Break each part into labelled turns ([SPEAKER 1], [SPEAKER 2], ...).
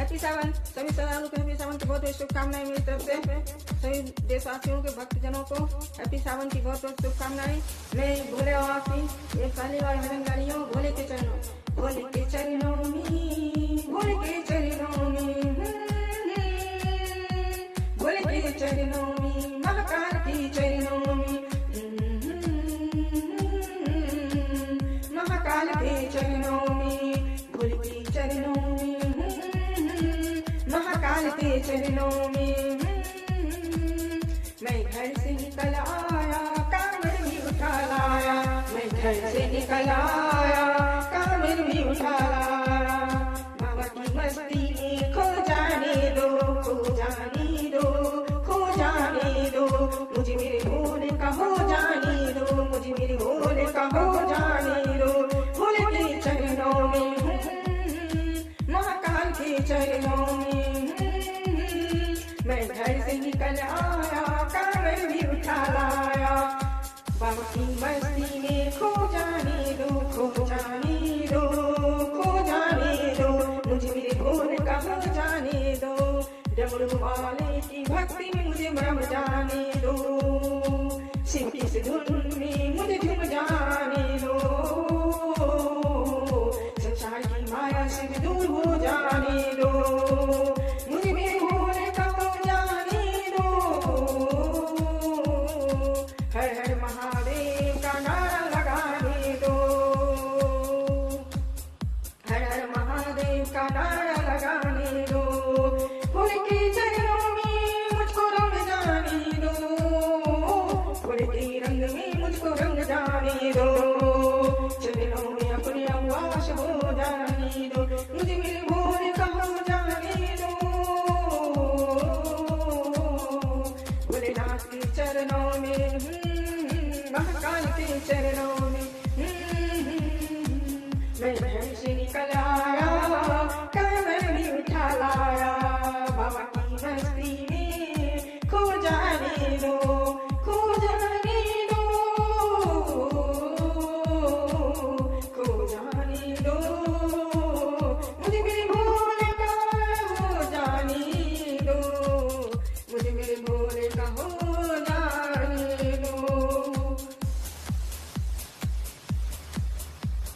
[SPEAKER 1] Happy सावन। सभी श्रद्धालुओं को हैप्पी सावन की बहुत बहुत शुभकामनाएं मेरी तरफ से। सभी देशवासियों के भक्तजनों को हैप्पी सावन की बहुत बहुत शुभकामनाएं। मैं भोले बाबा की एक पहली बार भजन गा रही हूँ। भोले के चरणों में, भोले के चरणों में, भोले के चरणों में, भोले के चरणों में, महाकाल के चरणों में, महाकाल के चरणों में, भोले के चरणों में, महाकाल के चरणों में। मैं घर से निकल आया, कांवर भी उठा लाया। मैं घर से निकल आया, कांवर भी उठा लाया। बाबा की मस्ती में खो जाने दो, खो जाने दो, खो जाने दो। मुझे मेरे भोले का हो जाने दो, मुझे मेरे भोले का हो जाने दो। भोले के चरणों में, महाकाल के चरणों में। मैं घर से निकल आया, कांवर भी उठा लाया। बाबा की मस्ती में खो जाने दो, खो जाने दो, खो जाने दो। मुझे मेरे भोले का हो जाने दो। डमरू वाले की भक्ति में मुझे रम जाने दो। शिव की इस धुन में मुझे झूम जाने दो। संसार की माया से दूर हो जाने दो। मुझे मेरे भोले का हो जाने दो। हर हर महादेव का नारा लगाने दो। हर हर महादेव का नारा लगाने दो। भोले के चरणों में मुझको रंग जाने दो। भोले के रंग में मुझको रंग जाने दो। चरणों में अपने आवास हो जाने दो। मुझे मेरे भोले का हो जाने दो। भोलेनाथ के चरणों में, महाकाल के चरणों में। मैं घर से निकल आया, कांवर भी उठा लाया। बाबा की मस्ती में खो जाने दो, खो जाने दो, खो जाने दो। मुझे मेरे भोले का हो जाने दो। मुझे मेरे भोले का हो जाने दो।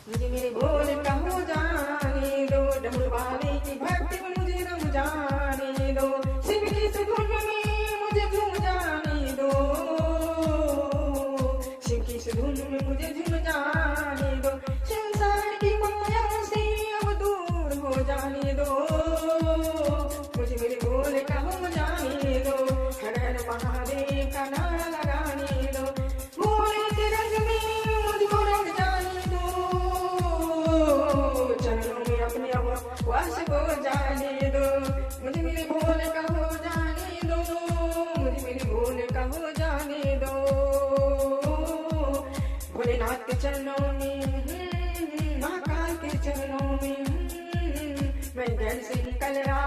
[SPEAKER 1] मुझे मेरे भोले का हो जाने दो। डमरू वाले की भक्ति में मुझे रम जाने दो। शिव की इस धुन में मुझे झूम जाने दो। शिव की इस धुन में मुझे झूम जाने दो। संसार की माया से अब दूर हो जाने दो। मुझे मेरे भोले का हो जाने दो। हर हर महादेव का नारा लगाने दो। भोले के रंग में मुझको रंग जाने दो। चरणों में अपने वास हो जाने दो। मुझे मेरे भोले का हो जाने दो। मुझे मेरे भोले का हो जाने दो। भोलेनाथ के चरणों में, महाकाल के चरणों में। मैं घर से निकल आया।